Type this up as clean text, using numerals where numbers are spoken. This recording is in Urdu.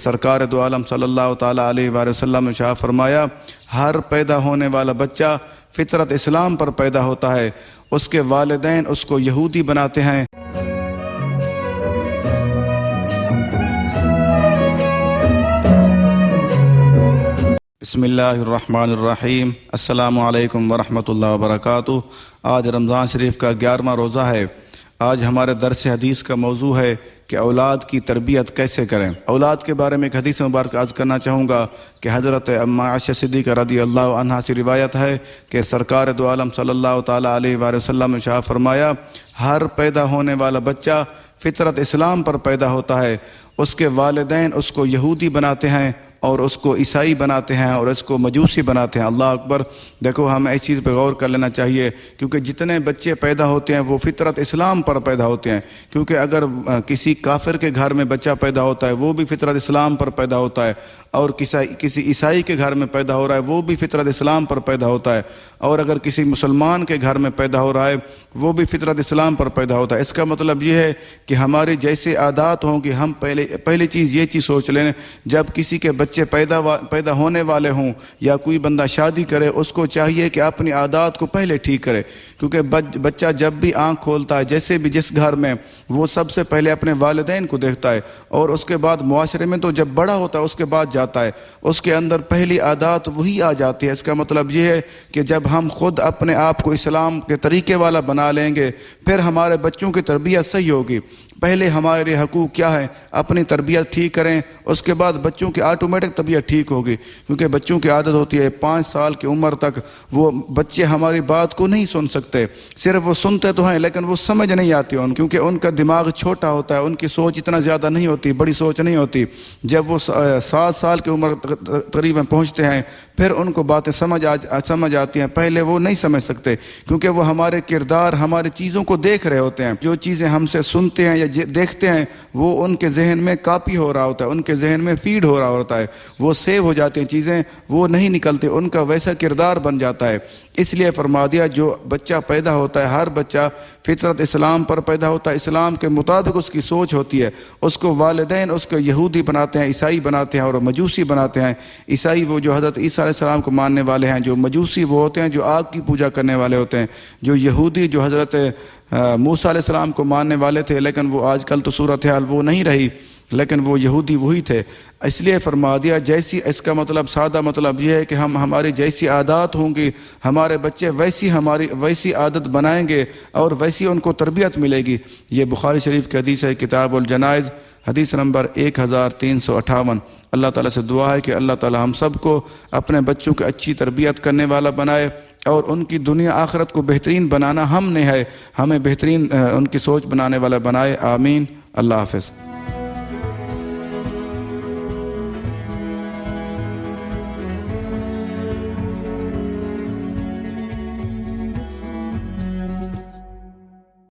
سرکار دو عالم صلی اللہ تعالیٰ علیہ وآلہ وسلم نے ارشاد فرمایا، ہر پیدا ہونے والا بچہ فطرت اسلام پر پیدا ہوتا ہے، اس کے والدین اس کو یہودی بناتے ہیں۔ بسم اللہ الرحمن الرحیم۔ السلام علیکم ورحمۃ اللہ وبرکاتہ۔ آج رمضان شریف کا 11واں روزہ ہے۔ آج ہمارے درس حدیث کا موضوع ہے کہ اولاد کی تربیت کیسے کریں۔ اولاد کے بارے میں ایک حدیث مبارک عرض کرنا چاہوں گا کہ حضرت ام عائشہ صدیقہ رضی اللہ عنہا سے روایت ہے کہ سرکار دو عالم صلی اللہ تعالیٰ علیہ وآلہ وسلم نے ارشاد فرمایا، ہر پیدا ہونے والا بچہ فطرت اسلام پر پیدا ہوتا ہے، اس کے والدین اس کو یہودی بناتے ہیں اور اس کو عیسائی بناتے ہیں اور اس کو مجوسی بناتے ہیں۔ اللہ اکبر۔ دیکھو ہمیں اس چیز پہ غور کر لینا چاہیے، کیونکہ جتنے بچے پیدا ہوتے ہیں وہ فطرت اسلام پر پیدا ہوتے ہیں، کیونکہ اگر کسی کافر کے گھر میں بچہ پیدا ہوتا ہے وہ بھی فطرت اسلام پر پیدا ہوتا ہے، اور کسی عیسائی کے گھر میں پیدا ہو رہا ہے وہ بھی فطرت اسلام پر پیدا ہوتا ہے، اور اگر کسی مسلمان کے گھر میں پیدا ہو رہا ہے وہ بھی فطرت اسلام پر پیدا ہوتا ہے۔ اس کا مطلب یہ ہے کہ ہماری جیسے عادات ہوں گی، ہم پہلی چیز یہ چیز سوچ لیں، جب کسی کے بچے پیدا ہونے والے ہوں یا کوئی بندہ شادی کرے، اس کو چاہیے کہ اپنی عادات کو پہلے ٹھیک کرے، کیونکہ بچہ جب بھی آنکھ کھولتا ہے جیسے بھی جس گھر میں، وہ سب سے پہلے اپنے والدین کو دیکھتا ہے، اور اس کے بعد معاشرے میں تو جب بڑا ہوتا ہے اس کے بعد جاتا ہے، اس کے اندر پہلی عادات وہی آ جاتی ہے۔ اس کا مطلب یہ ہے کہ جب ہم خود اپنے آپ کو اسلام کے طریقے والا بنا لیں گے، پھر ہمارے بچوں کی تربیت صحیح ہوگی۔ پہلے ہمارے حقوق کیا ہے، اپنی تربیت ٹھیک کریں، اس کے بعد بچوں کی آٹومیٹک طبیعت ٹھیک ہوگی، کیونکہ بچوں کی عادت ہوتی ہے 5 سال کی عمر تک وہ بچے ہماری بات کو نہیں سن سکتے، صرف وہ سنتے تو ہیں لیکن وہ سمجھ نہیں آتی ان، کیونکہ ان کا دماغ چھوٹا ہوتا ہے، ان کی سوچ اتنا زیادہ نہیں ہوتی، بڑی سوچ نہیں ہوتی۔ جب وہ 7 سال کی عمر تقریباً پہنچتے ہیں پھر ان کو باتیں سمجھ آتی ہیں، پہلے وہ نہیں سمجھ سکتے، کیونکہ وہ ہمارے کردار، ہماری چیزوں کو دیکھ رہے ہوتے ہیں۔ جو چیزیں ہم سے سنتے ہیں یا دیکھتے ہیں وہ ان کے ذہن میں کاپی ہو رہا ہوتا ہے، ان کے ذہن میں فیڈ ہو رہا ہوتا ہے، وہ سیو ہو جاتی ہیں چیزیں، وہ نہیں نکلتی، ان کا ویسا کردار بن جاتا ہے۔ اس لیے فرما دیا جو بچہ پیدا ہوتا ہے، ہر بچہ فطرت اسلام پر پیدا ہوتا ہے، اسلام کے مطابق اس کی سوچ ہوتی ہے، اس کو والدین اس کو یہودی بناتے ہیں، عیسائی بناتے ہیں اور مجوسی بناتے ہیں۔ عیسائی وہ جو حضرت عیسیٰ علیہ السلام کو ماننے والے ہیں، جو مجوسی وہ ہوتے ہیں جو آگ کی پوجا کرنے والے ہوتے ہیں، جو یہودی جو حضرت موسیٰ علیہ السلام کو ماننے والے تھے، لیکن وہ آج کل تو صورتحال وہ نہیں رہی، لیکن وہ یہودی وہی تھے۔ اس لیے فرما دیا جیسی، اس کا مطلب سادہ مطلب یہ ہے کہ ہماری جیسی عادات ہوں گی ہمارے بچے ویسی عادت بنائیں گے اور ویسی ان کو تربیت ملے گی۔ یہ بخاری شریف کی حدیث ہے، کتاب الجنائز، حدیث نمبر 1358۔ اللہ تعالیٰ سے دعا ہے کہ اللہ تعالیٰ ہم سب کو اپنے بچوں کی اچھی تربیت کرنے والا بنائے، اور ان کی دنیا آخرت کو بہترین بنانا ہم نے ہے، ہمیں بہترین ان کی سوچ بنانے والا بنائے۔ آمین۔ اللہ حافظ۔